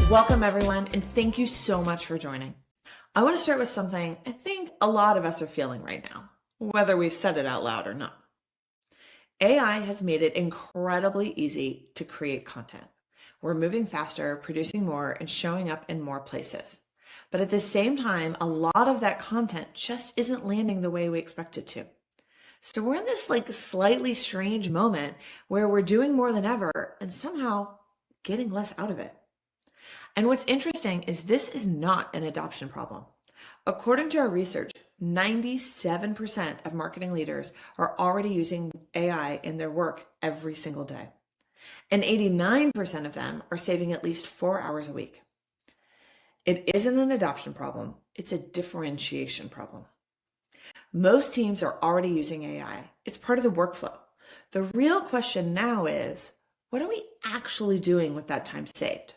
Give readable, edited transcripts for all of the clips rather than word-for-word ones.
Welcome, everyone, and thank you so much for joining. I want to start with something I think a lot of us are feeling right now, whether we've said it out loud or not. AI has made it incredibly easy to create content. We're moving faster, producing more, and showing up in more places. But at the same time, a lot of that content just isn't landing the way we expect it to. So we're in this slightly strange moment where we're doing more than ever and somehow getting less out of it. And what's interesting is this is not an adoption problem. According to our research, 97% of marketing leaders are already using AI in their work every single day. And 89% of them are saving at least 4 hours a week. It isn't an adoption problem, it's a differentiation problem. Most teams are already using AI. It's part of the workflow. The real question now is, what are we actually doing with that time saved?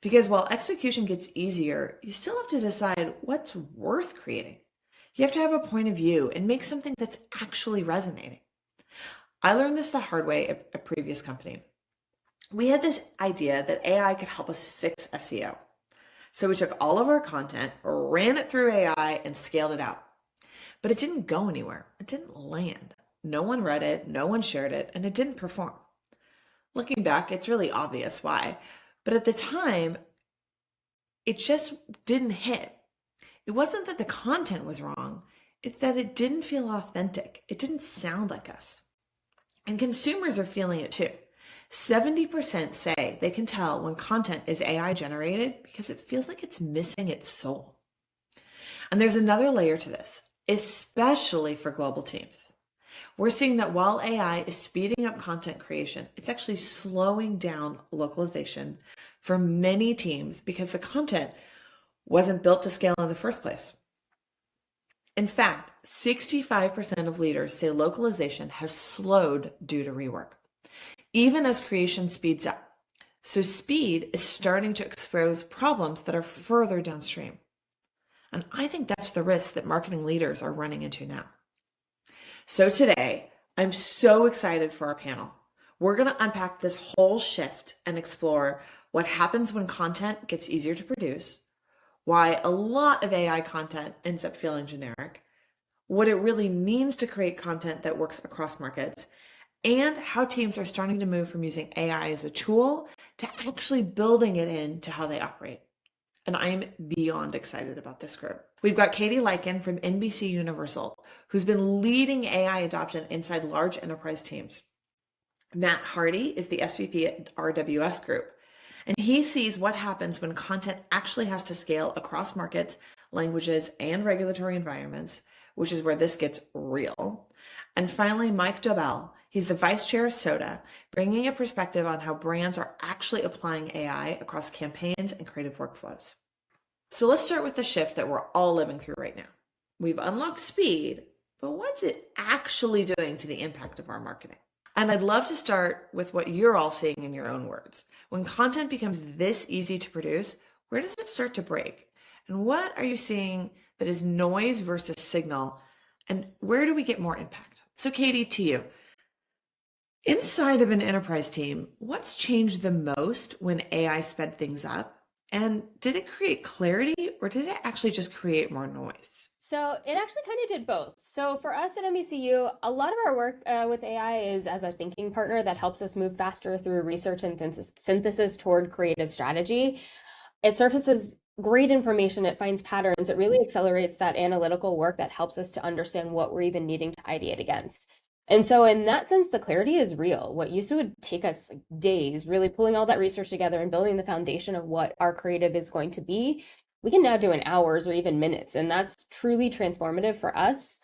Because while execution gets easier, you still have to decide what's worth creating. You have to have a point of view and make something that's actually resonating. I learned this the hard way at a previous company. We had this idea that AI could help us fix SEO. So we took all of our content, ran it through AI, and scaled it out. But it didn't go anywhere. It didn't land. No one read it, no one shared it, and it didn't perform. Looking back, it's really obvious why. But at the time, it just didn't hit. It wasn't that the content was wrong, it's that it didn't feel authentic. It didn't sound like us. And consumers are feeling it too. 70% say they can tell when content is AI generated because it feels like it's missing its soul. And there's another layer to this, especially for global teams. We're seeing that while AI is speeding up content creation, it's actually slowing down localization for many teams because the content wasn't built to scale in the first place. In fact, 65% of leaders say localization has slowed due to rework, even as creation speeds up. So speed is starting to expose problems that are further downstream. And I think that's the risk that marketing leaders are running into now. So today, I'm so excited for our panel. We're going to unpack this whole shift and explore what happens when content gets easier to produce, why a lot of AI content ends up feeling generic, what it really means to create content that works across markets, and how teams are starting to move from using AI as a tool to actually building it into how they operate. And I'm beyond excited about this group. We've got Catie Liken from NBCUniversal, who's been leading AI adoption inside large enterprise teams. Matt Hardy is the SVP at RWS Group, and he sees what happens when content actually has to scale across markets, languages, and regulatory environments, which is where this gets real. And finally, Mike Dobell. He's the vice chair of SoDA, bringing a perspective on how brands are actually applying AI across campaigns and creative workflows. So let's start with the shift that we're all living through right now. We've unlocked speed, but what's it actually doing to the impact of our marketing? And I'd love to start with what you're all seeing in your own words. When content becomes this easy to produce, where does it start to break? And what are you seeing that is noise versus signal? And where do we get more impact? So Catie, to you. Inside of an enterprise team, what's changed the most when AI sped things up? And did it create clarity or did it actually just create more noise? So it actually kind of did both. So for us at NBCU, a lot of our work with AI is as a thinking partner that helps us move faster through research and synthesis toward creative strategy. It surfaces great information, it finds patterns, it really accelerates that analytical work that helps us to understand what we're even needing to ideate against. And so in that sense, the clarity is real. What used to would take us days, really pulling all that research together and building the foundation of what our creative is going to be, we can now do in hours or even minutes. And that's truly transformative for us.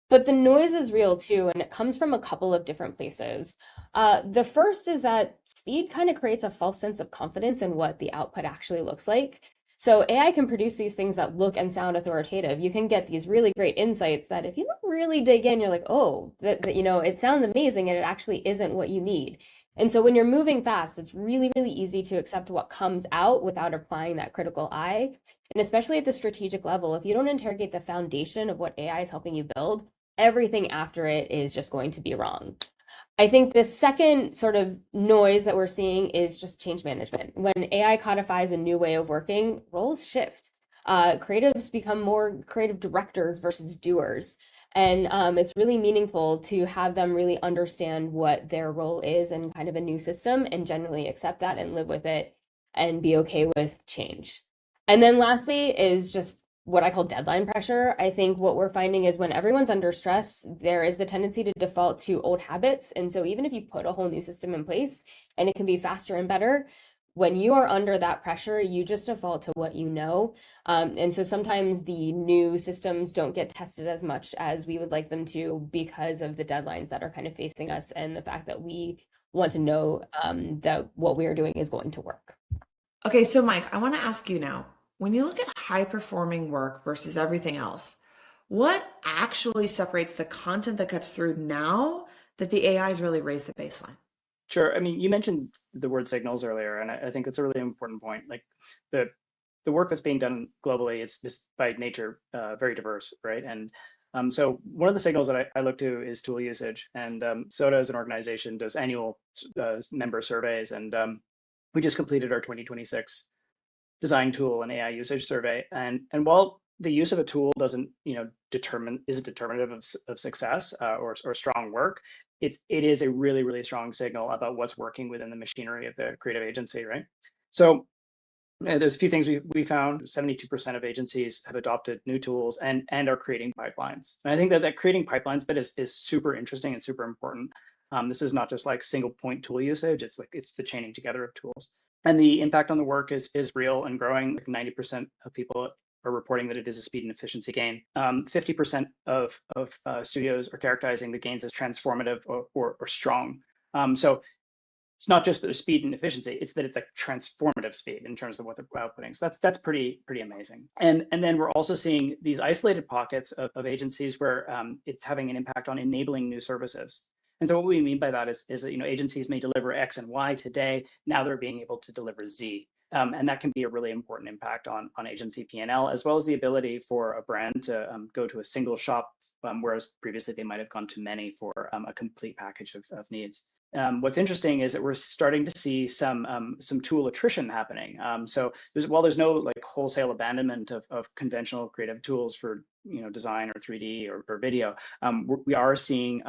But the noise is real too, and it comes from a couple of different places. The first is that speed kind of creates a false sense of confidence in what the output actually looks like. So AI can produce these things that look and sound authoritative. You can get these really great insights that if you don't really dig in, you're like, oh, that it sounds amazing and it actually isn't what you need. And so when you're moving fast, it's really, really easy to accept what comes out without applying that critical eye. And especially at the strategic level, if you don't interrogate the foundation of what AI is helping you build, everything after it is just going to be wrong. I think the second sort of noise that we're seeing is just change management. When AI codifies a new way of working, roles shift. Creatives become more creative directors versus doers. And it's really meaningful to have them really understand what their role is in kind of a new system and generally accept that and live with it and be okay with change. And then lastly is just what I call deadline pressure. I think what we're finding is when everyone's under stress, there is the tendency to default to old habits. And so even if you put a whole new system in place and it can be faster and better, when you are under that pressure, you just default to what you know. And so sometimes the new systems don't get tested as much as we would like them to because of the deadlines that are kind of facing us and the fact that we want to know that what we are doing is going to work. Okay, so Mike, I want to ask you now, when you look at high performing work versus everything else, what actually separates the content that cuts through now that the AI has really raised the baseline? Sure. I mean, you mentioned the word signals earlier, and I think that's a really important point. Like the work that's being done globally is just by nature very diverse, right? And so one of the signals that I look to is tool usage. And SoDA as an organization does annual member surveys, and we just completed our 2026 design tool and AI usage survey. And while the use of a tool doesn't, isn't determinative of success or strong work, it is a really, really strong signal about what's working within the machinery of the creative agency, right? So there's a few things we found. 72% of agencies have adopted new tools and are creating pipelines. And I think that creating pipelines bit is super interesting and super important. This is not just like single point tool usage. It's the chaining together of tools. And the impact on the work is real and growing. Like 90% of people are reporting that it is a speed and efficiency gain. 50% of studios are characterizing the gains as transformative or strong. So it's not just the speed and efficiency; it's that it's a transformative speed in terms of what they're outputting. So that's pretty amazing. And then we're also seeing these isolated pockets of agencies where it's having an impact on enabling new services. And so what we mean by that is that agencies may deliver X and Y today. Now they're being able to deliver Z. And that can be a really important impact on agency P&L, as well as the ability for a brand to go to a single shop, whereas previously they might have gone to many for a complete package of needs. What's interesting is that we're starting to see some tool attrition happening. So there's no like wholesale abandonment of conventional creative tools for design or 3D or video. We are seeing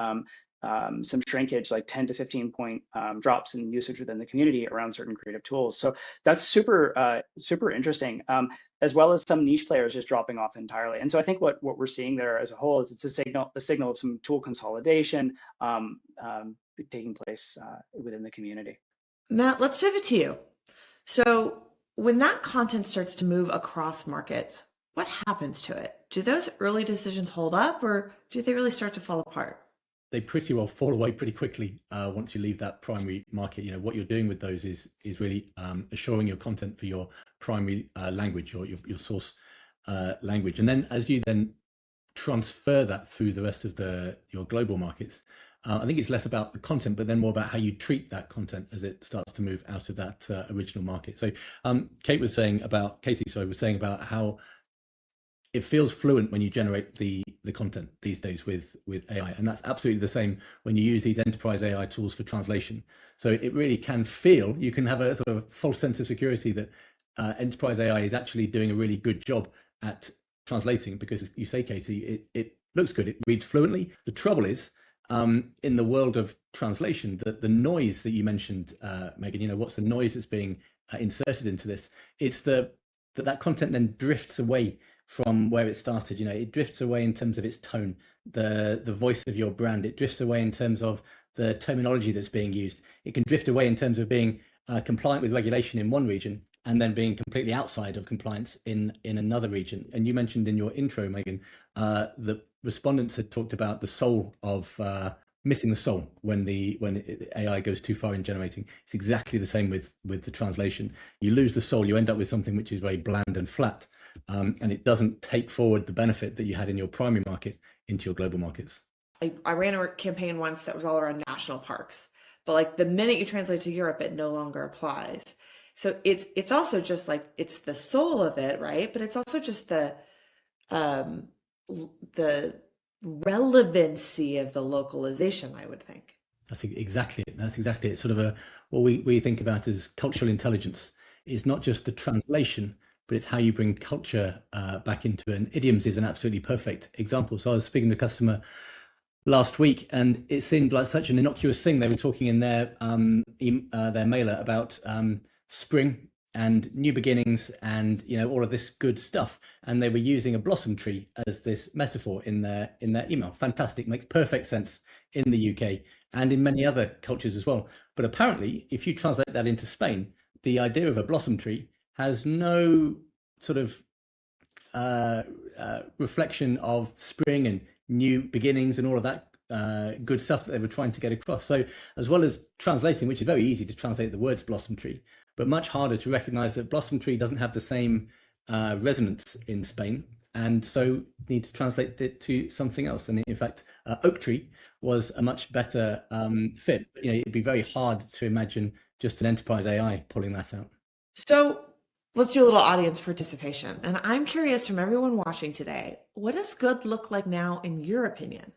some shrinkage, like 10 to 15 point drops in usage within the community around certain creative tools. So that's super interesting, as well as some niche players just dropping off entirely. And so I think what we're seeing there as a whole is it's a signal of some tool consolidation taking place within the community. Matt, let's pivot to you. So when that content starts to move across markets, what happens to it? Do those early decisions hold up, or do they really start to fall apart? They pretty well fall away pretty quickly once you leave that primary market. What you're doing with those is really assuring your content for your primary language or your source language, and then as you then transfer that through the rest of your global markets, I think it's less about the content, but then more about how you treat that content as it starts to move out of that original market. So Catie was saying about how it feels fluent when you generate the content these days with AI, and that's absolutely the same when you use these enterprise AI tools for translation. So it really can feel, you can have a sort of false sense of security that enterprise AI is actually doing a really good job at translating, because you say, Catie, it looks good, it reads fluently. The trouble is, in the world of translation, the noise that you mentioned, Meghan, what's the noise that's being inserted into this? It's that content then drifts away from where it started. It drifts away in terms of its tone, the voice of your brand. It drifts away in terms of the terminology that's being used. It can drift away in terms of being compliant with regulation in one region and then being completely outside of compliance in another region. And you mentioned in your intro, Meghan, the respondents had talked about the soul of missing the soul when the AI goes too far in generating. It's exactly the same with the translation. You lose the soul, you end up with something which is very bland and flat, and it doesn't take forward the benefit that you had in your primary market into your global markets. I ran a campaign once that was all around national parks. but like the minute you translate to Europe, it no longer applies. So it's also just like it's the soul of it, right? But it's also just um the relevancy of the localization, I would think. That's exactly it. That's exactly it. Sort of what we think about as cultural intelligence. It's not just the translation, but it's how you bring culture back into it. And idioms is an absolutely perfect example. So I was speaking to a customer last week, and it seemed like such an innocuous thing. They were talking in their mailer about spring and new beginnings, and all of this good stuff. And they were using a blossom tree as this metaphor in their email. Fantastic, makes perfect sense in the UK and in many other cultures as well. But apparently, if you translate that into Spain, the idea of a blossom tree has no sort of reflection of spring and new beginnings and all of that good stuff that they were trying to get across. So as well as translating, which is very easy to translate the words blossom tree, but much harder to recognize that blossom tree doesn't have the same resonance in Spain, and so need to translate it to something else. And in fact, oak tree was a much better fit. It'd be very hard to imagine just an enterprise AI pulling that out. So let's do a little audience participation. And I'm curious from everyone watching today, what does good look like now in your opinion?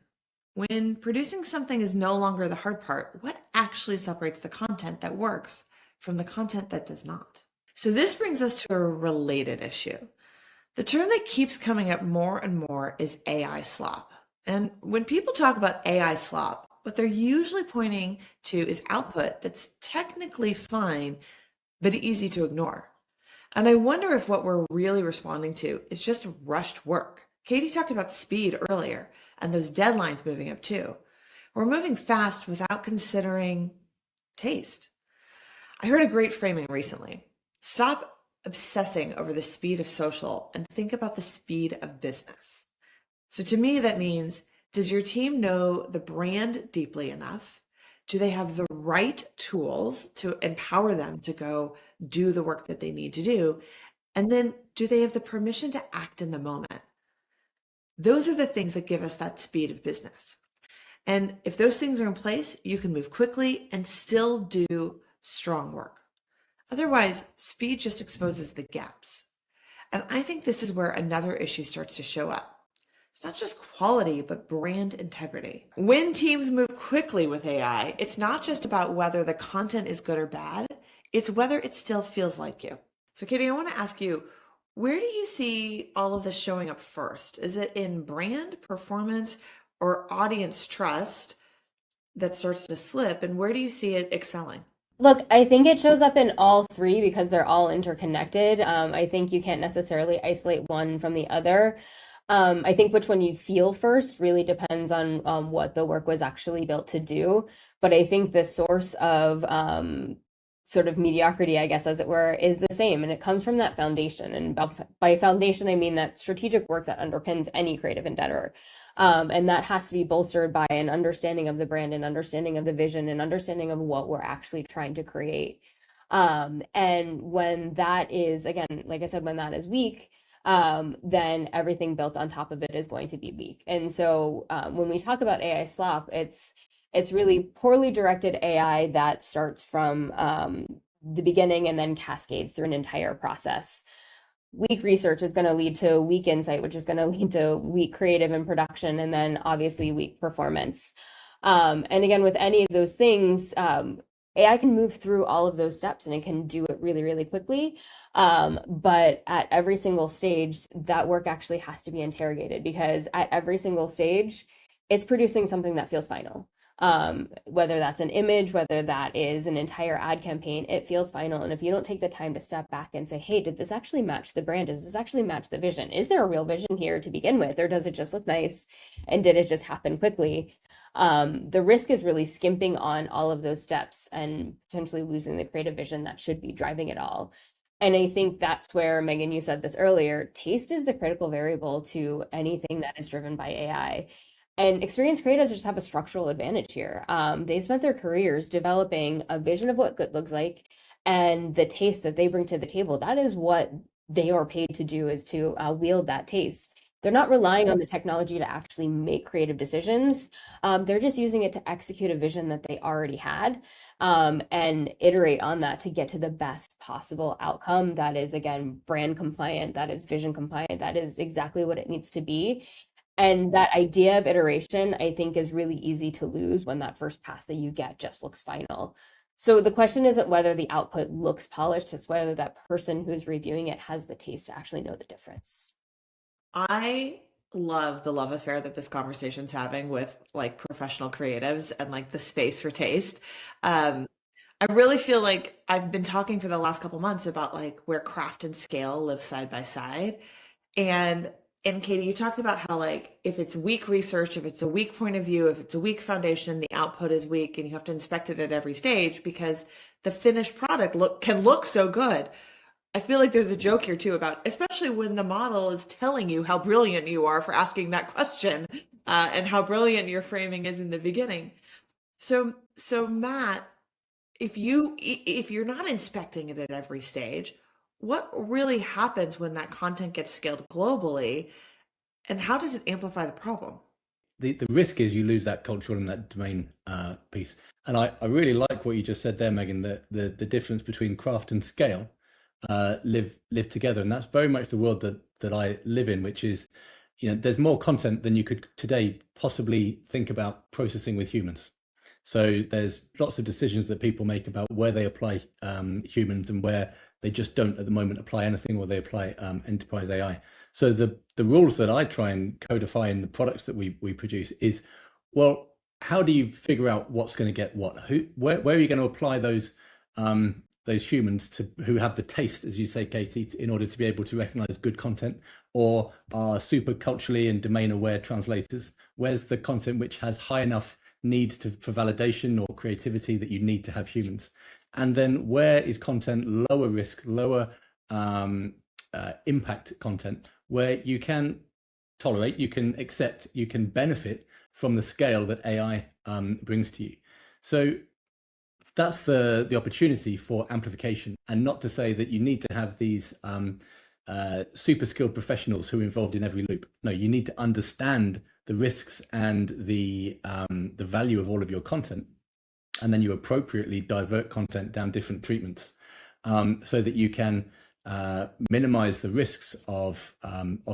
When producing something is no longer the hard part, what actually separates the content that works from the content that does not? So this brings us to a related issue. The term that keeps coming up more and more is AI slop. And when people talk about AI slop, what they're usually pointing to is output that's technically fine, but easy to ignore. And I wonder if what we're really responding to is just rushed work. Catie talked about speed earlier and those deadlines moving up too. We're moving fast without considering taste. I heard a great framing recently. Stop obsessing over the speed of social and think about the speed of business. So to me, that means, does your team know the brand deeply enough? Do they have the right tools to empower them to go do the work that they need to do? And then do they have the permission to act in the moment? Those are the things that give us that speed of business. And if those things are in place, you can move quickly and still do strong work. Otherwise, speed just exposes the gaps. And I think this is where another issue starts to show up. It's not just quality, but brand integrity. When teams move quickly with AI, it's not just about whether the content is good or bad, it's whether it still feels like you. So Catie, I want to ask you, where do you see all of this showing up first? Is it in brand, performance, or audience trust that starts to slip? And where do you see it excelling? Look, I think it shows up in all three because they're all interconnected. I think you can't necessarily isolate one from the other. I think which one you feel first really depends on what the work was actually built to do. But I think the source of sort of mediocrity, I guess, as it were, is the same. And it comes from that foundation. And by foundation, I mean that strategic work that underpins any creative endeavor. And that has to be bolstered by an understanding of the brand, and understanding of the vision, and understanding of what we're actually trying to create. And when that is, again, like I said, when that is weak, then everything built on top of it is going to be weak. And so when we talk about AI slop, it's really poorly directed AI that starts from the beginning and then cascades through an entire process. Weak research is going to lead to weak insight, which is going to lead to weak creative and production, and then obviously weak performance. And again, with any of those things, AI can move through all of those steps and it can do it really, really quickly. But at every single stage, that work actually has to be interrogated, because at every single stage, it's producing something that feels final. Whether that's an image, whether that is an entire ad campaign, it feels final. And if you don't take the time to step back and say, hey, did this actually match the brand? Does this actually match the vision? Is there a real vision here to begin with? Or does it just look nice? And did it just happen quickly? The risk is really skimping on all of those steps and potentially losing the creative vision that should be driving it all. And I think that's where, Meghan, you said this earlier, taste is the critical variable to anything that is driven by AI. And experienced creatives just have a structural advantage here. They've spent their careers developing a vision of what good looks like, and the taste that they bring to the table. That is what they are paid to do, is to wield that taste. They're not relying on the technology to actually make creative decisions. They're just using it to execute a vision that they already had, and iterate on that to get to the best possible outcome that is, again, brand compliant, that is vision compliant, that is exactly what it needs to be. And that idea of iteration, I think, is really easy to lose when that first pass that you get just looks final. So the question isn't whether the output looks polished, it's whether that person who's reviewing it has the taste to actually know the difference. I love the love affair that this conversation's having with like professional creatives and like the space for taste. Um, I really feel like I've been talking for the last couple months about like where craft and scale live side by side. And Katie, you talked about how like if it's weak research, if it's a weak point of view, if it's a weak foundation, the output is weak and you have to inspect it at every stage because the finished product can look so good. I feel like there's a joke here too about, especially when the model is telling you how brilliant you are for asking that question, and how brilliant your framing is in the beginning. So Matt, if you're not inspecting it at every stage, what really happens when that content gets scaled globally, and how does it amplify the problem? The risk is you lose that cultural and that domain piece. And I really like what you just said there, Meghan, that the difference between craft and scale live together. And that's very much the world that I live in, which is, there's more content than you could today possibly think about processing with humans. So there's lots of decisions that people make about where they apply humans and where they just don't at the moment apply anything, or they apply enterprise AI. So the rules that I try and codify in the products that we produce is, well, how do you figure out what's going to get what? Where are you going to apply those humans who have the taste, as you say, Catie, in order to be able to recognize good content, or are super culturally and domain aware translators? Where's the content which has high enough needs for validation or creativity that you need to have humans? And then where is content lower risk, lower impact content, where you can tolerate, you can accept, you can benefit from the scale that AI brings to you? So that's the opportunity for amplification, and not to say that you need to have these super skilled professionals who are involved in every loop. No, you need to understand the risks and the value of all of your content, and then you appropriately divert content down different treatments, so that you can minimize the risks of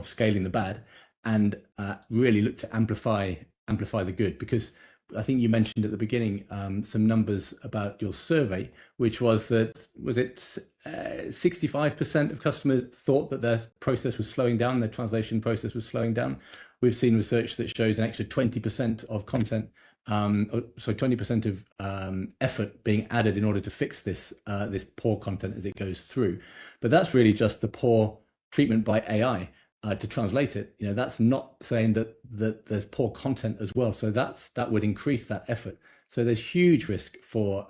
scaling the bad, and really look to amplify the good. Because I think you mentioned at the beginning some numbers about your survey, which was that, was it 65% of customers thought that their process was slowing down, their translation process was slowing down. We've seen research that shows an extra 20% of content, 20% of effort being added in order to fix this poor content as it goes through. But that's really just the poor treatment by AI. To translate it, that's not saying that there's poor content as well. So that would increase that effort. So there's huge risk for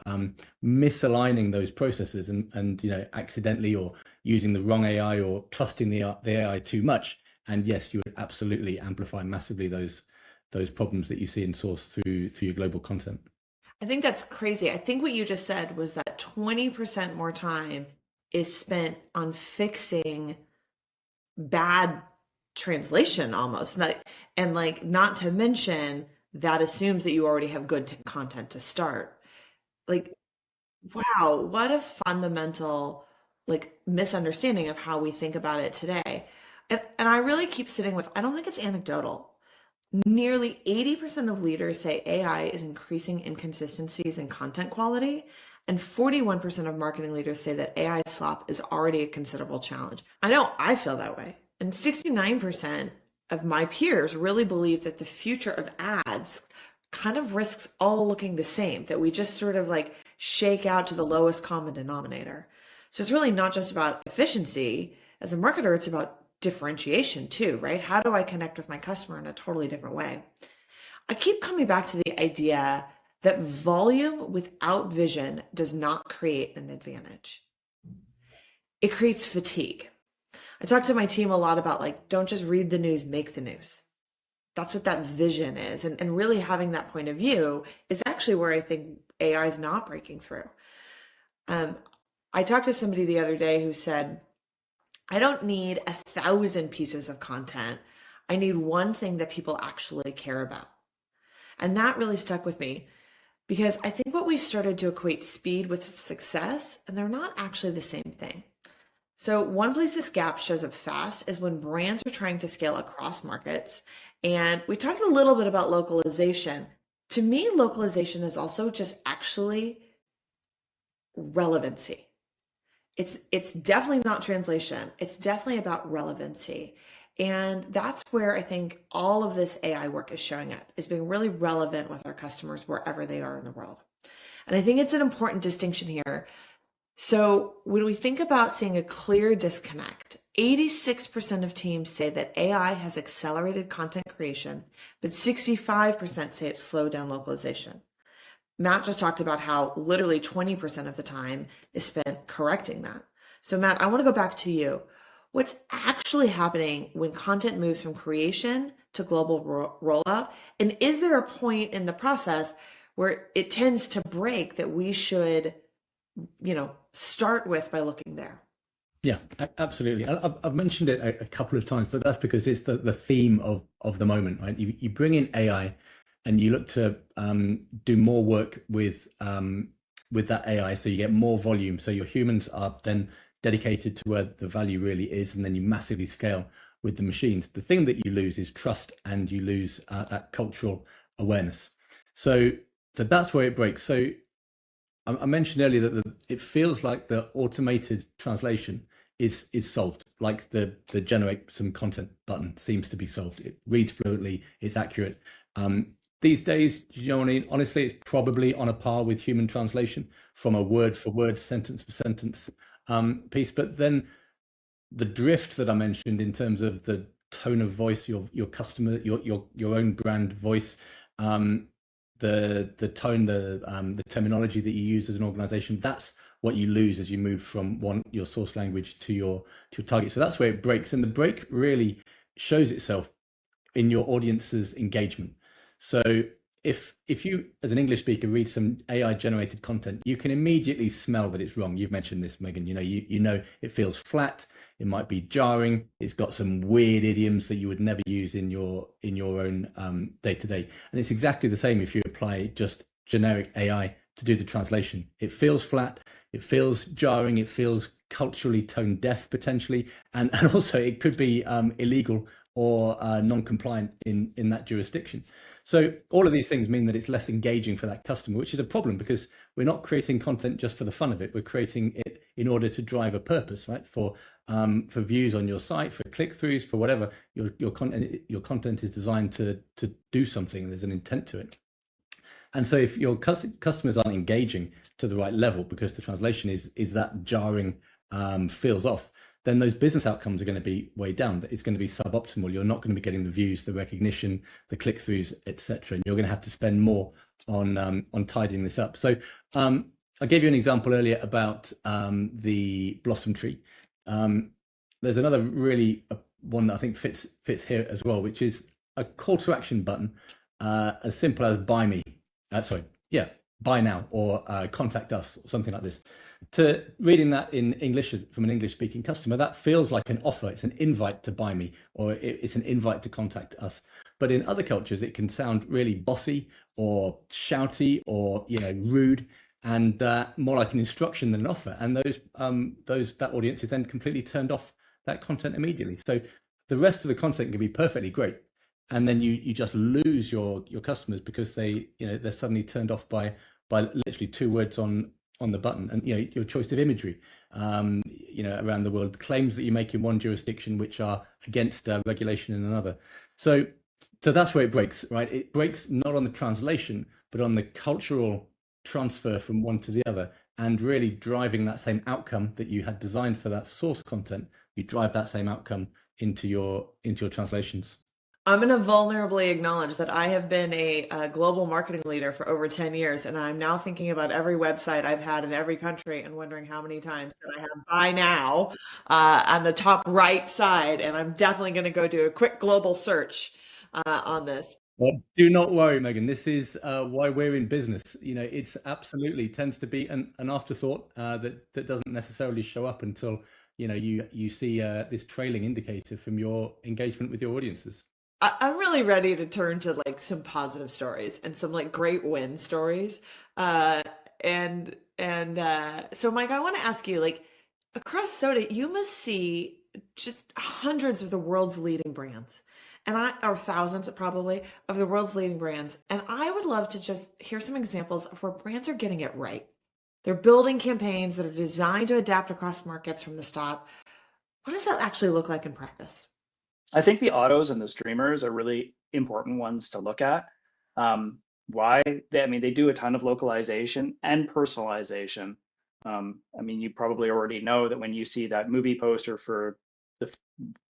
misaligning those processes and accidentally, or using the wrong AI, or trusting the AI too much. And yes, you would absolutely amplify massively those problems that you see in source through your global content. I think that's crazy. I think what you just said was that 20% more time is spent on fixing bad translation almost. Not to mention that assumes that you already have good content to start. Like, wow, what a fundamental misunderstanding of how we think about it today. And I really keep sitting with, I don't think it's anecdotal. Nearly 80% of leaders say AI is increasing inconsistencies in content quality, and 41% of marketing leaders say that AI slop is already a considerable challenge. I know I feel that way. And 69% of my peers really believe that the future of ads kind of risks all looking the same, that we just sort of shake out to the lowest common denominator. So it's really not just about efficiency. As a marketer, it's about differentiation too, right? How do I connect with my customer in a totally different way? I keep coming back to the idea that volume without vision does not create an advantage. It creates fatigue. I talk to my team a lot about don't just read the news, make the news. That's what that vision is. And really having that point of view is actually where I think AI is not breaking through. I talked to somebody the other day who said, I don't need 1,000 pieces of content. I need one thing that people actually care about. And that really stuck with me because I think what we started to equate speed with success, and they're not actually the same thing. So, one place this gap shows up fast is when brands are trying to scale across markets. And we talked a little bit about localization. To me, localization is also just actually relevancy. It's definitely not translation. It's definitely about relevancy. And that's where I think all of this AI work is showing up, is being really relevant with our customers wherever they are in the world. And I think it's an important distinction here. So when we think about seeing a clear disconnect, 86% of teams say that AI has accelerated content creation, but 65% say it's slowed down localization. Matt just talked about how literally 20% of the time is spent correcting that. So Matt, I want to go back to you. What's actually happening when content moves from creation to global rollout? And is there a point in the process where it tends to break that we should, start with by looking there? Yeah, absolutely. I've mentioned it a couple of times, but that's because it's the theme of the moment, right? You bring in AI and you look to do more work with that AI, so you get more volume. So your humans are then dedicated to where the value really is, and then you massively scale with the machines. The thing that you lose is trust, and you lose that cultural awareness. So that's where it breaks. So I mentioned earlier that it feels like the automated translation is solved, like the generate some content button seems to be solved. It reads fluently, it's accurate. These days, honestly, it's probably on a par with human translation from a word for word, sentence for sentence piece. But then the drift that I mentioned in terms of the tone of voice, your customer, your own brand voice, the tone, the terminology that you use as an organization, that's what you lose as you move from your source language to your target. So that's where it breaks, and the break really shows itself in your audience's engagement. So if you, as an English speaker, read some AI generated content, you can immediately smell that it's wrong. You've mentioned this, Meghan. You know it feels flat. It might be jarring. It's got some weird idioms that you would never use in your own day to day. And it's exactly the same if you apply just generic AI to do the translation. It feels flat. It feels jarring. It feels culturally tone deaf potentially, and also it could be illegal or non-compliant in that jurisdiction. So all of these things mean that it's less engaging for that customer, which is a problem because we're not creating content just for the fun of it. We're creating it in order to drive a purpose, right? For views on your site, for click-throughs, for whatever. Your content is designed to do something. There's an intent to it. And so if your customers aren't engaging to the right level because the translation is that jarring, feels off, then those business outcomes are going to be way down. It's going to be suboptimal. You're not going to be getting the views, the recognition, the click-throughs, etc. And you're going to have to spend more on tidying this up. So I gave you an example earlier about the blossom tree. There's another really one that I think fits here as well, which is a call to action button, as simple as buy me. Buy now, or contact us, or something like this. To reading that in English from an English speaking customer, that feels like an offer. It's an invite to buy me, or it's an invite to contact us. But in other cultures, it can sound really bossy or shouty or rude, and more like an instruction than an offer. And that audience is then completely turned off that content immediately. So the rest of the content can be perfectly great, and then you just lose your customers because they're suddenly turned off by literally 2 words on the button, and your choice of imagery around the world, claims that you make in one jurisdiction which are against regulation in another. So that's where it breaks, right? It breaks not on the translation but on the cultural transfer from one to the other, and really driving that same outcome that you had designed for that source content. You drive that same outcome into your translations. I'm going to vulnerably acknowledge that I have been a global marketing leader for over 10 years, and I'm now thinking about every website I've had in every country and wondering how many times that I have buy now on the top right side, and I'm definitely going to go do a quick global search on this. Well, do not worry, Meghan. This is why we're in business. It's absolutely tends to be an afterthought that doesn't necessarily show up until you see this trailing indicator from your engagement with your audiences. I'm really ready to turn to like some positive stories and some like great win stories. Uh, so Mike, I want to ask you, like, across soda, you must see just hundreds of the world's leading brands, or thousands probably of the world's leading brands. And I would love to just hear some examples of where brands are getting it right. They're building campaigns that are designed to adapt across markets from the start. What does that actually look like in practice? I think the autos and the streamers are really important ones to look at. Why? I mean, they do a ton of localization and personalization. I mean, you probably already know that when you see that movie poster for the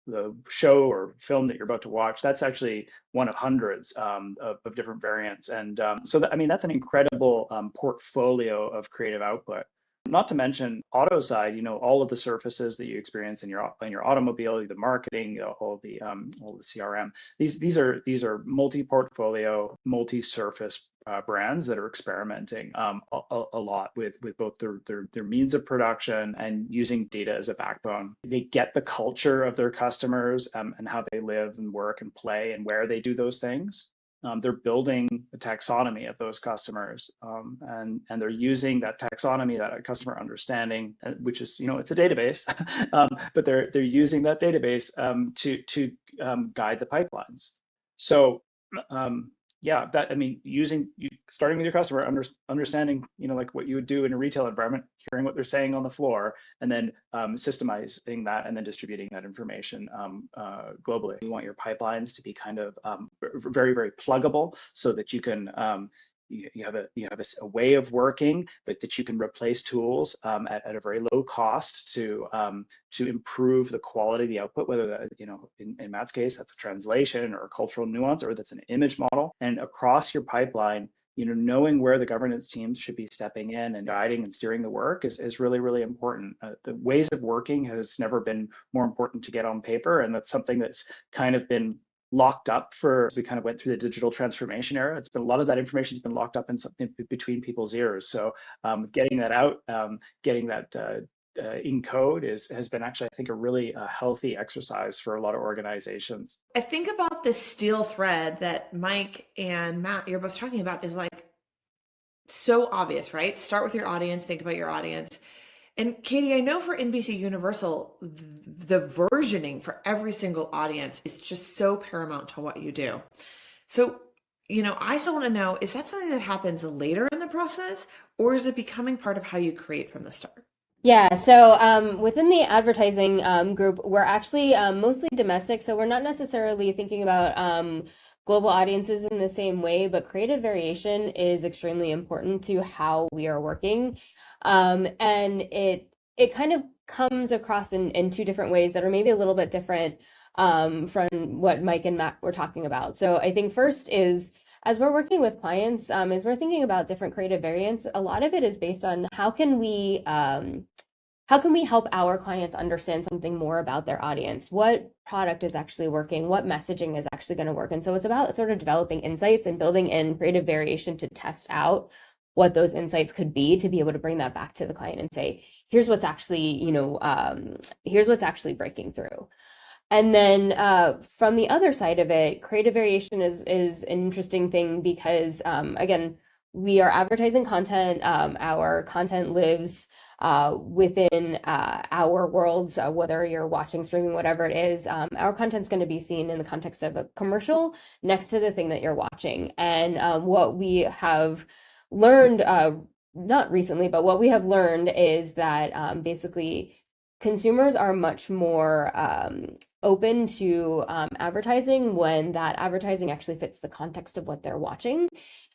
the show or film that you're about to watch, that's actually one of hundreds of different variants. And so, I mean, that's an incredible portfolio of creative output. Not to mention auto side, all of the surfaces that you experience in your automobile, the marketing, all the CRM. These are multi-portfolio, multi-surface brands that are experimenting a lot with both their means of production and using data as a backbone. They get the culture of their customers and how they live and work and play and where they do those things. They're building a taxonomy of those customers, and they're using that taxonomy, that customer understanding, which is, it's a database, but they're using that database to guide the pipelines. So yeah, that, I mean, starting with your customer, understanding, like what you would do in a retail environment, hearing what they're saying on the floor, and then systemizing that and then distributing that information globally. You want your pipelines to be kind of very, very pluggable so that you can you have a way of working, but that you can replace tools at a very low cost to improve the quality of the output, whether that, in Matt's case, that's a translation or a cultural nuance, or that's an image model. And across your pipeline, knowing where the governance teams should be stepping in and guiding and steering the work is really, really important. The ways of working has never been more important to get on paper, and that's something that's kind of been locked up we kind of went through the digital transformation era. It's been a lot of that information has been locked up in between people's ears. So getting that out, getting that in code has been actually, I think, a really healthy exercise for a lot of organizations. I think about this steel thread that Mike and Matt, you're both talking about, is like so obvious, right? Start with your audience, think about your audience. And Catie, I know for NBCUniversal, the versioning for every single audience is just so paramount to what you do. So, I still want to know, is that something that happens later in the process, or is it becoming part of how you create from the start? Yeah, so within the advertising group, we're actually mostly domestic, so we're not necessarily thinking about global audiences in the same way, but creative variation is extremely important to how we are working. And it kind of comes across in two different ways that are maybe a little bit different from what Mike and Matt were talking about. So I think first is, as we're working with clients, as we're thinking about different creative variants, a lot of it is based on how can we help our clients understand something more about their audience? What product is actually working? What messaging is actually going to work? And so it's about sort of developing insights and building in creative variation to test out what those insights could be, to be able to bring that back to the client and say, here's what's actually, here's what's actually breaking through. And then from the other side of it, creative variation is an interesting thing because, again, we are advertising content. Our content lives within our worlds, whether you're watching, streaming, whatever it is. Our content's going to be seen in the context of a commercial next to the thing that you're watching. And what we have learned, not recently, but what we have learned is that basically consumers are much more open to advertising when that advertising actually fits the context of what they're watching.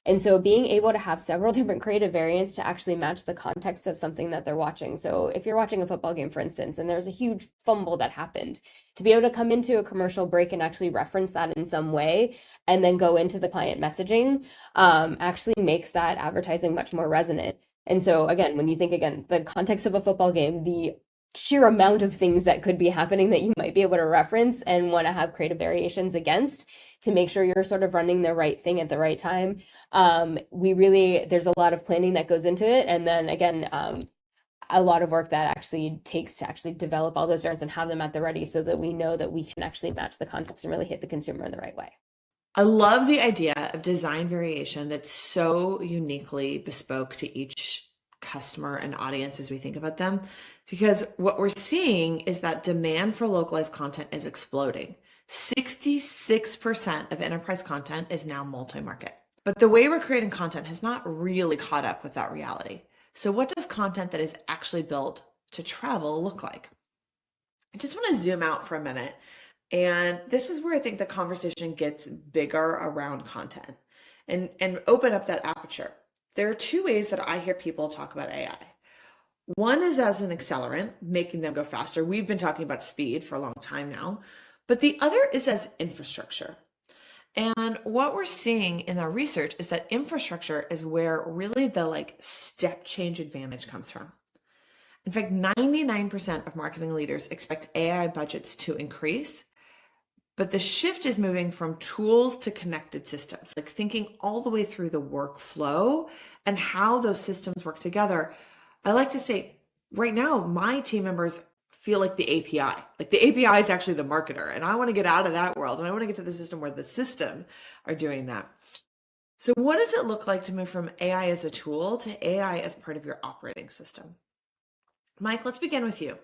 And so being able to have several different creative variants to actually match the context of something that they're watching. So if you're watching a football game, for instance, and there's a huge fumble that happened, to be able to come into a commercial break and actually reference that in some way and then go into the client messaging actually makes that advertising much more resonant. And so again, when you think, the context of a football game, the sheer amount of things that could be happening that you might be able to reference and want to have creative variations against to make sure you're sort of running the right thing at the right time. There's a lot of planning that goes into it. And then again, a lot of work that actually takes to actually develop all those variants and have them at the ready so that we know that we can actually match the context and really hit the consumer in the right way. I love the idea of design variation that's so uniquely bespoke to each customer and audience as we think about them, because what we're seeing is that demand for localized content is exploding. 66% of enterprise content is now multi-market. But the way we're creating content has not really caught up with that reality. So what does content that is actually built to travel look like? I just want to zoom out for a minute. And this is where I think the conversation gets bigger around content and open up that aperture. There are two ways that I hear people talk about AI. One is as an accelerant, making them go faster. We've been talking about speed for a long time now, but the other is as infrastructure. And what we're seeing in our research is that infrastructure is where really the step change advantage comes from. In fact, 99% of marketing leaders expect AI budgets to increase, but the shift is moving from tools to connected systems, like thinking all the way through the workflow and how those systems work together. I like to say right now, my team members feel like the API. Like the API is actually the marketer, and I want to get out of that world and I want to get to the system where the system are doing that. So what does it look like to move from AI as a tool to AI as part of your operating system? Mike, let's begin with you.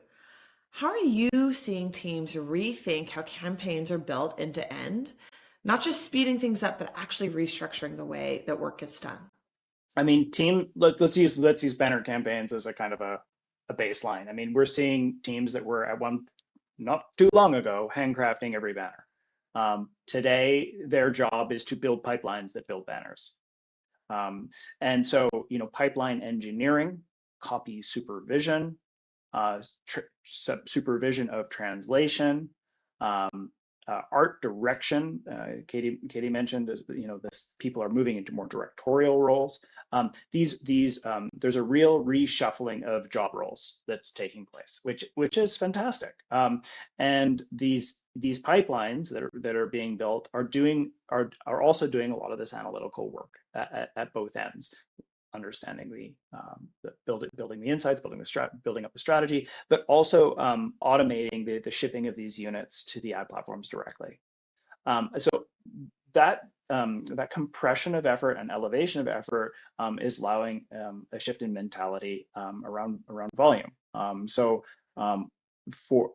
How are you seeing teams rethink how campaigns are built end to end, not just speeding things up, but actually restructuring the way that work gets done? I mean, let's use banner campaigns as a kind of a baseline. I mean, we're seeing teams that were at one not too long ago handcrafting every banner. Today, their job is to build pipelines that build banners. And so, pipeline engineering, copy supervision, supervision of translation, art direction. Catie mentioned, this people are moving into more directorial roles. There's a real reshuffling of job roles that's taking place, which is fantastic. And these pipelines that are being built are also doing a lot of this analytical work at both ends. Understanding building the insights, building up the strategy, but also automating the shipping of these units to the ad platforms directly. So that compression of effort and elevation of effort is allowing a shift in mentality around volume. For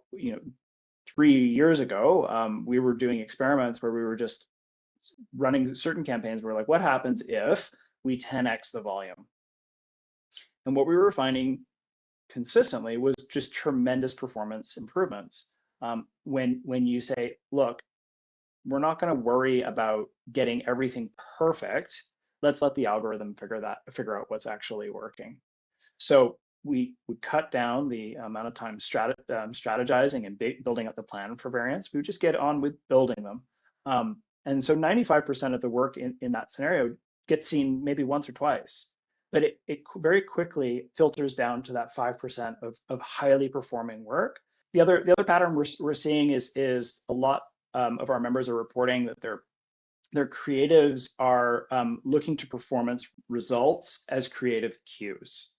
3 years ago, we were doing experiments where we were just running certain campaigns. We're like, what happens if we 10x the volume? And what we were finding consistently was just tremendous performance improvements. When you say, look, we're not going to worry about getting everything perfect. Let's let the algorithm figure out what's actually working. So we cut down the amount of time strategizing and building up the plan for variants. We would just get on with building them. And so 95% of the work in that scenario gets seen maybe once or twice, but it very quickly filters down to that 5% of highly performing work. The other pattern we're seeing is a lot of our members are reporting that their creatives are looking to performance results as creative cues.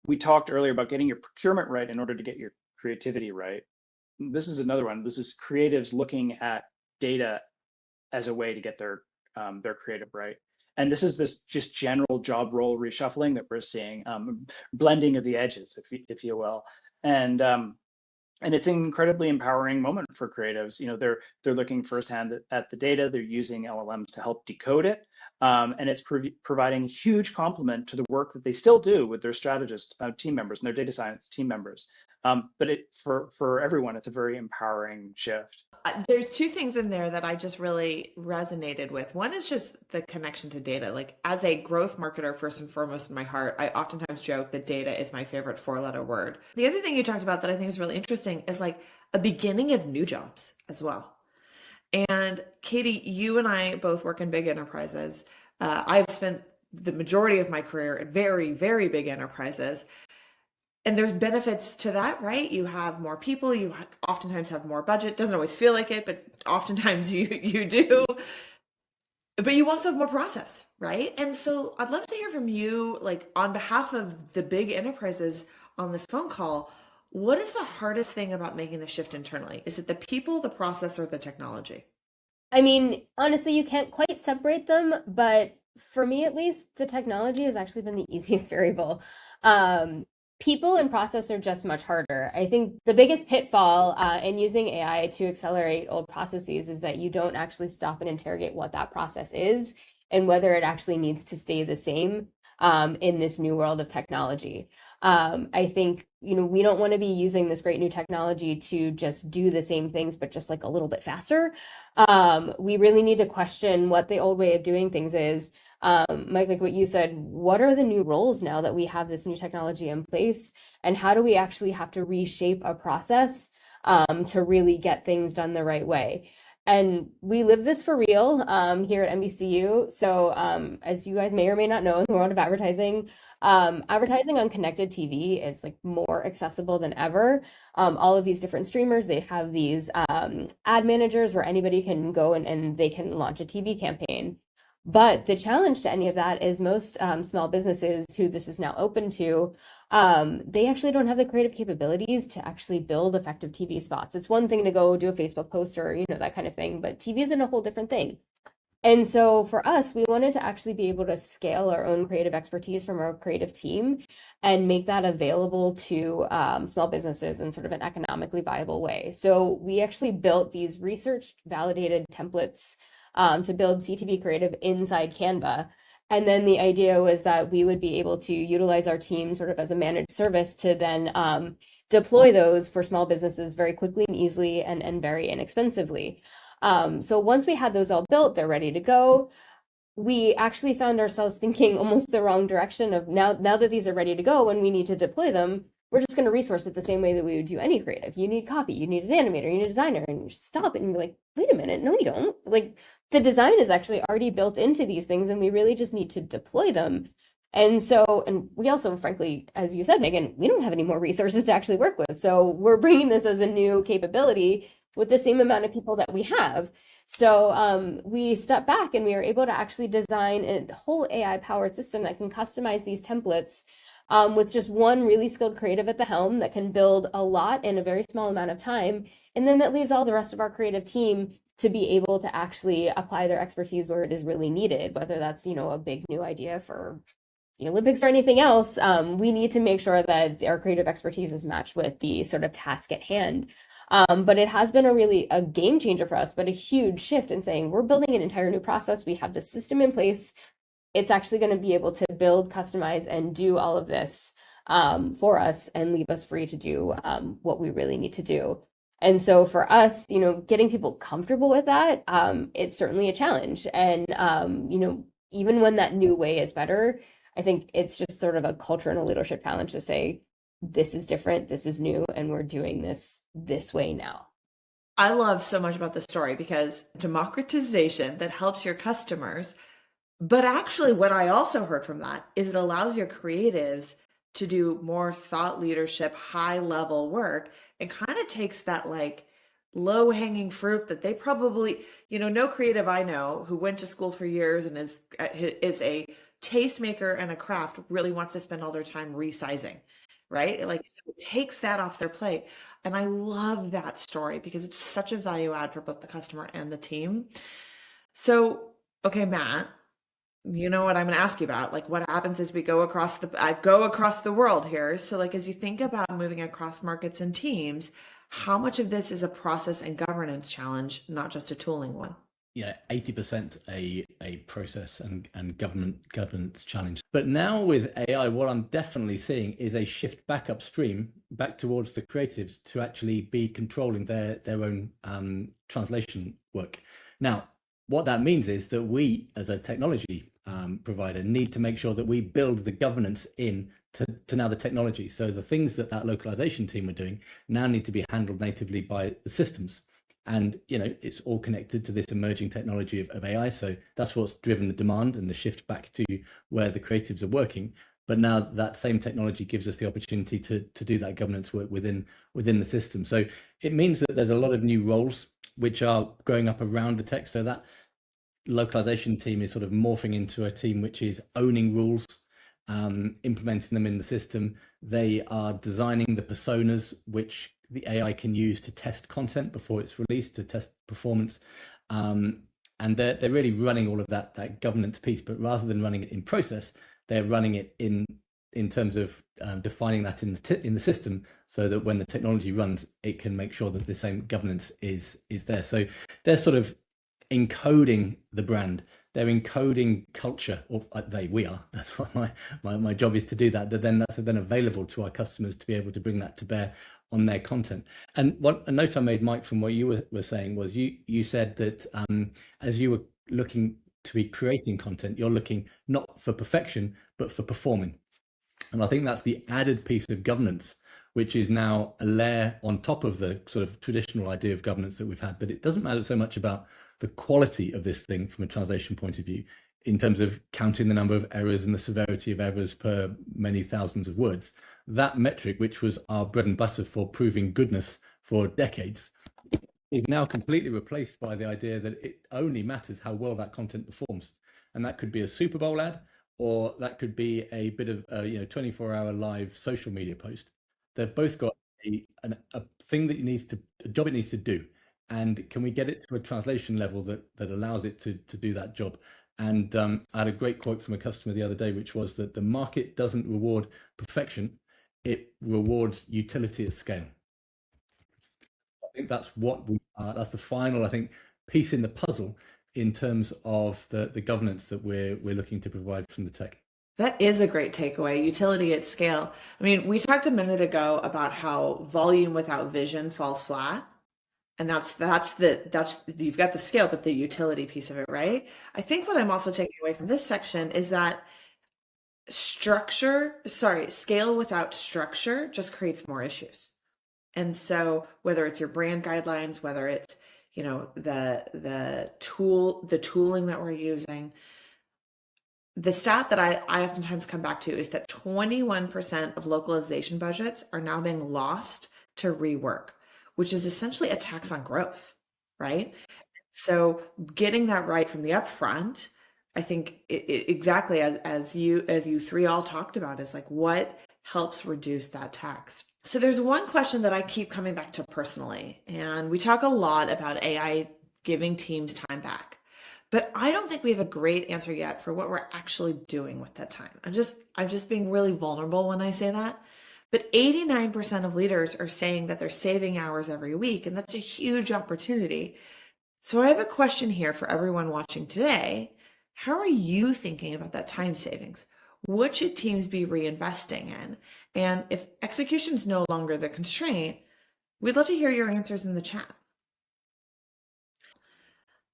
We talked earlier about getting your procurement right in order to get your creativity right. This is another one. This is creatives looking at data as a way to get their creative right. And this is this just general job role reshuffling that we're seeing, blending of the edges, if you will. And it's an incredibly empowering moment for creatives. They're looking firsthand at the data. They're using LLMs to help decode it, and it's providing huge complement to the work that they still do with their strategist team members and their data science team members. But for everyone, it's a very empowering shift. There's two things in there that I just really resonated with. One is just the connection to data. Like as a growth marketer, first and foremost in my heart, I oftentimes joke that data is my favorite 4-letter word. The other thing you talked about that I think is really interesting is like a beginning of new jobs as well. And Catie, you and I both work in big enterprises. I've spent the majority of my career in very, very big enterprises. And there's benefits to that, right? You have more people, you oftentimes have more budget. Doesn't always feel like it, but oftentimes you do. but you also have more process, right? And so I'd love to hear from you, like on behalf of the big enterprises on this phone call, what is the hardest thing about making the shift internally? Is it the people, the process, or the technology? I mean, honestly, you can't quite separate them, but for me at least, the technology has actually been the easiest variable. Um, People and process are just much harder. I think the biggest pitfall in using AI to accelerate old processes is that you don't actually stop and interrogate what that process is and whether it actually needs to stay the same in this new world of technology. I think, we don't want to be using this great new technology to just do the same things, but just like a little bit faster. We really need to question what the old way of doing things is. Mike, like what you said, what are the new roles now that we have this new technology in place? And how do we actually have to reshape a process to really get things done the right way? And we live this for real here at NBCU. So as you guys may or may not know, in the world of advertising, advertising on connected TV is like more accessible than ever. All of these different streamers, they have these ad managers where anybody can go and they can launch a TV campaign. But the challenge to any of that is most small businesses who this is now open to, they actually don't have the creative capabilities to actually build effective TV spots. It's one thing to go do a Facebook post or, that kind of thing, but TV isn't a whole different thing. And so for us, we wanted to actually be able to scale our own creative expertise from our creative team and make that available to small businesses in sort of an economically viable way. So we actually built these research validated templates to build CTV creative inside Canva. And then the idea was that we would be able to utilize our team sort of as a managed service to then deploy those for small businesses very quickly and easily and very inexpensively. So once we had those all built, they're ready to go. We actually found ourselves thinking almost the wrong direction of now that these are ready to go and we need to deploy them, we're just going to resource it the same way that we would do any creative. You need copy, you need an animator, you need a designer, and you stop it and you're like, wait a minute, no, you don't. Like the design is actually already built into these things and we really just need to deploy them. And so, and we also, frankly, as you said, Megan, we don't have any more resources to actually work with. So we're bringing this as a new capability with the same amount of people that we have. So we stepped back and we were able to actually design a whole AI-powered system that can customize these templates with just one really skilled creative at the helm that can build a lot in a very small amount of time. And then that leaves all the rest of our creative team to be able to actually apply their expertise where it is really needed, whether that's, a big new idea for the Olympics or anything else. We need to make sure that our creative expertise is matched with the sort of task at hand. But it has been a game changer for us, but a huge shift in saying we're building an entire new process. We have the system in place. It's actually going to be able to build, customize, and do all of this for us and leave us free to do what we really need to do. And so for us, getting people comfortable with that, it's certainly a challenge. And, even when that new way is better, I think it's just sort of a culture and a leadership challenge to say, this is different, this is new, and we're doing this way now. I love so much about this story because democratization that helps your customers. But actually, what I also heard from that is it allows your creatives to do more thought leadership, high level work, and kind of takes that like low hanging fruit that they probably, no creative I know who went to school for years and is a tastemaker and a craft really wants to spend all their time resizing, right? Like so it takes that off their plate. And I love that story because it's such a value add for both the customer and the team. So, okay, Matt, you know what I'm going to ask you about? Like, what happens as we I go across the world here. So, like, as you think about moving across markets and teams, how much of this is a process and governance challenge, not just a tooling one? Yeah, 80% a process and governance challenge. But now with AI, what I'm definitely seeing is a shift back upstream, back towards the creatives to actually be controlling their own translation work. Now, what that means is that we, as a technology provider, need to make sure that we build the governance in to now the technology. So the things that localization team are doing now need to be handled natively by the systems. And, it's all connected to this emerging technology of AI. So that's what's driven the demand and the shift back to where the creatives are working. But now that same technology gives us the opportunity to do that governance work within the system. So it means that there's a lot of new roles which are growing up around the tech. So that localization team is sort of morphing into a team which is owning rules, implementing them in the system. They are designing the personas which the AI can use to test content before it's released, to test performance. And they're really running all of that governance piece, but rather than running it in process, they're running it in terms of defining that in the system, so that when the technology runs, it can make sure that the same governance is there. So they're sort of encoding the brand, they're encoding culture, or we are. That's what my job is, to do that. That then that's then available to our customers to be able to bring that to bear on their content. And what a note I made, Mike, from what you were saying was you said that as you were looking to be creating content, you're looking not for perfection, but for performing. And I think that's the added piece of governance, which is now a layer on top of the sort of traditional idea of governance that we've had. That it doesn't matter so much about the quality of this thing from a translation point of view, in terms of counting the number of errors and the severity of errors per many thousands of words. That metric, which was our bread and butter for proving goodness for decades, is now completely replaced by the idea that it only matters how well that content performs. And that could be a Super Bowl ad, or that could be a bit of a 24-hour live social media post. They've both got a thing that a job it needs to do. And can we get it to a translation level that allows it to do that job? And I had a great quote from a customer the other day, which was that the market doesn't reward perfection, it rewards utility at scale. I think that's what that's the final, I think, piece in the puzzle in terms of the governance that we're looking to provide from the tech. That is a great takeaway, utility at scale. I mean, we talked a minute ago about how volume without vision falls flat. And that's you've got the scale, but the utility piece of it, right? I think what I'm also taking away from this section is that scale without structure just creates more issues. And so whether it's your brand guidelines, whether it's, the tooling that we're using, the stat that I oftentimes come back to is that 21% of localization budgets are now being lost to rework, which is essentially a tax on growth, right? So getting that right from the upfront, I think exactly as you three all talked about, is like what helps reduce that tax. So there's one question that I keep coming back to personally, and we talk a lot about AI giving teams time back, but I don't think we have a great answer yet for what we're actually doing with that time. I'm just being really vulnerable when I say that. But 89% of leaders are saying that they're saving hours every week, and that's a huge opportunity. So I have a question here for everyone watching today. How are you thinking about that time savings? What should teams be reinvesting in? And if execution is no longer the constraint, we'd love to hear your answers in the chat.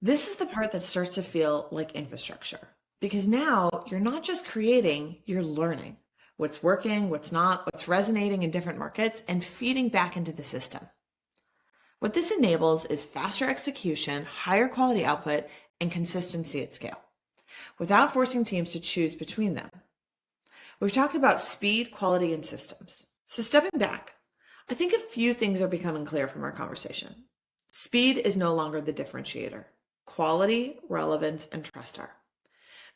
This is the part that starts to feel like infrastructure, because now you're not just creating, you're learning what's working, what's not, what's resonating in different markets, and feeding back into the system. What this enables is faster execution, higher quality output, and consistency at scale, without forcing teams to choose between them. We've talked about speed, quality, and systems. So stepping back, I think a few things are becoming clear from our conversation. Speed is no longer the differentiator. Quality, relevance, and trust are.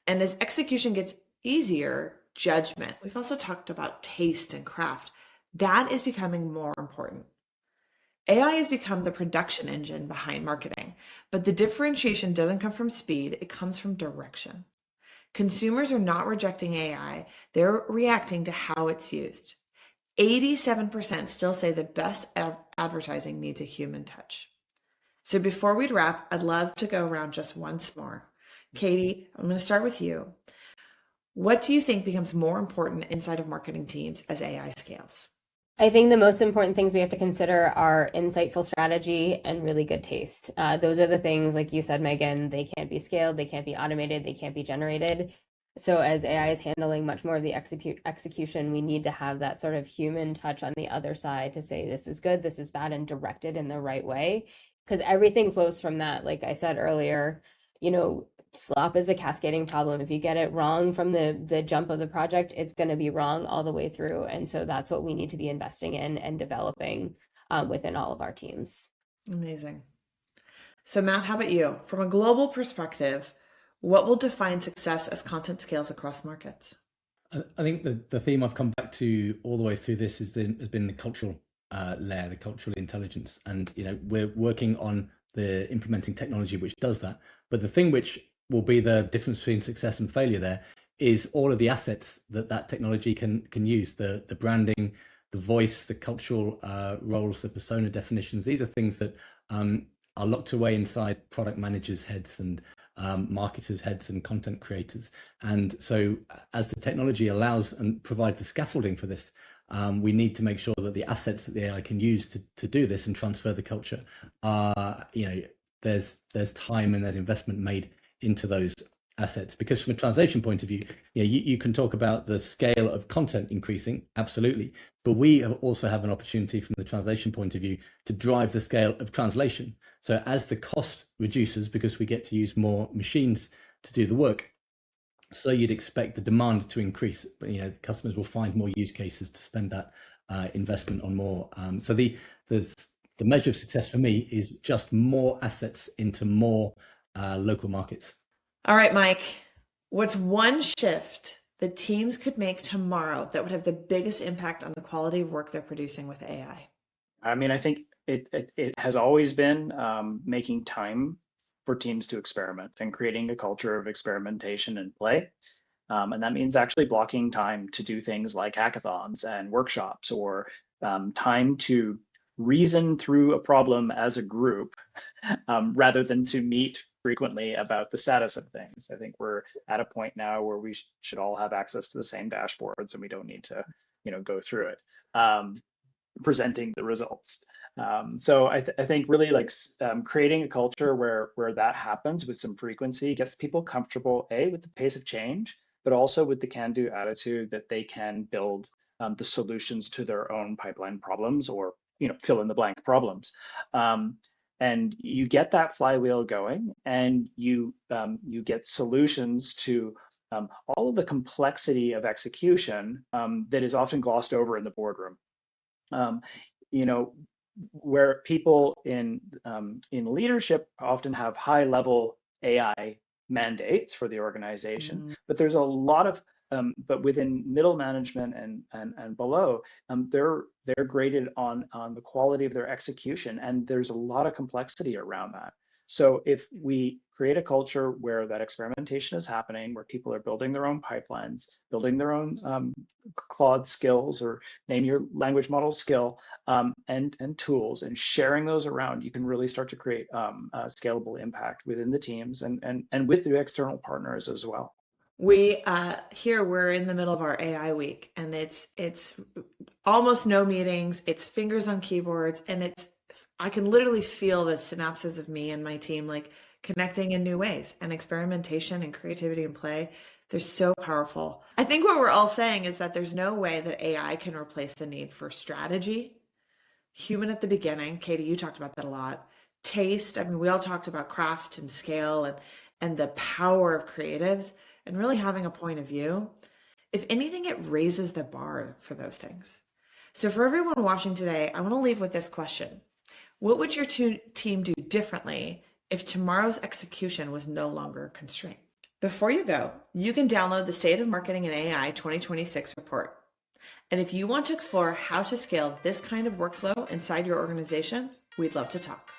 And as execution gets easier, judgment, we've also talked about taste and craft, that is becoming more important. AI has become the production engine behind marketing, but the differentiation doesn't come from speed, it comes from direction. Consumers are not rejecting AI, they're reacting to how it's used. 87% still say the best advertising needs a human touch. So before we wrap, I'd love to go around just once more. Catie, I'm going to start with you. What do you think becomes more important inside of marketing teams as AI scales? I think the most important things we have to consider are insightful strategy and really good taste. Those are the things, like you said, Meghan, they can't be scaled, they can't be automated, they can't be generated. So as AI is handling much more of the execution, we need to have that sort of human touch on the other side to say, this is good, this is bad, and direct it in the right way. Because everything flows from that. Like I said earlier, slop is a cascading problem. If you get it wrong from the jump of the project, it's going to be wrong all the way through. And so that's what we need to be investing in and developing within all of our teams. Amazing. So Matt, how about you? From a global perspective, What will define success as content scales across markets? I think the theme I've come back to all the way through this has been the cultural layer, the cultural intelligence. And, we're working on the implementing technology which does that. But the thing which will be the difference between success and failure there is all of the assets that technology can use, the branding, the voice, the cultural roles, the persona definitions. These are things that are locked away inside product managers' heads and marketers' heads and content creators. And so as the technology allows and provides the scaffolding for this, we need to make sure that the assets that the AI can use to do this and transfer the culture are, there's time and there's investment made into those assets. Because from a translation point of view, you can talk about the scale of content increasing, absolutely, but we also have an opportunity from the translation point of view to drive the scale of translation. So as the cost reduces, because we get to use more machines to do the work, so you'd expect the demand to increase, but customers will find more use cases to spend that investment on more. So the measure of success for me is just more assets into more local markets. All right, Mike, what's one shift that teams could make tomorrow that would have the biggest impact on the quality of work they're producing with AI? I mean, I think it has always been making time for teams to experiment and creating a culture of experimentation and play. And that means actually blocking time to do things like hackathons and workshops, or time to reason through a problem as a group rather than to meet frequently about the status of things. I think we're at a point now where we should all have access to the same dashboards, and we don't need to, go through it, presenting the results. So I think really creating a culture where that happens with some frequency gets people comfortable, with the pace of change, but also with the can-do attitude that they can build the solutions to their own pipeline problems, or fill in the blank problems. And you get that flywheel going, and you get solutions to all of the complexity of execution that is often glossed over in the boardroom. Where people in leadership often have high-level AI mandates for the organization, but there's a lot of but within middle management and below, they're graded on the quality of their execution, and there's a lot of complexity around that. So if we create a culture where that experimentation is happening, where people are building their own pipelines, building their own Claude skills, or name your language model skill, and tools, and sharing those around, you can really start to create a scalable impact within the teams and with the external partners as well. We're in the middle of our AI week, and it's almost no meetings. It's fingers on keyboards, and I can literally feel the synapses of me and my team connecting in new ways, and experimentation and creativity and play. They're so powerful. I think what we're all saying is that there's no way that AI can replace the need for strategy. Human at the beginning. Catie, you talked about that a lot. Taste. I mean, we all talked about craft and scale and the power of creatives, and really having a point of view. If anything, it raises the bar for those things. So for everyone watching today, I want to leave with this question. What would your team do differently if tomorrow's execution was no longer constrained? Before you go, you can download the State of Marketing and AI 2026 report. And if you want to explore how to scale this kind of workflow inside your organization, we'd love to talk.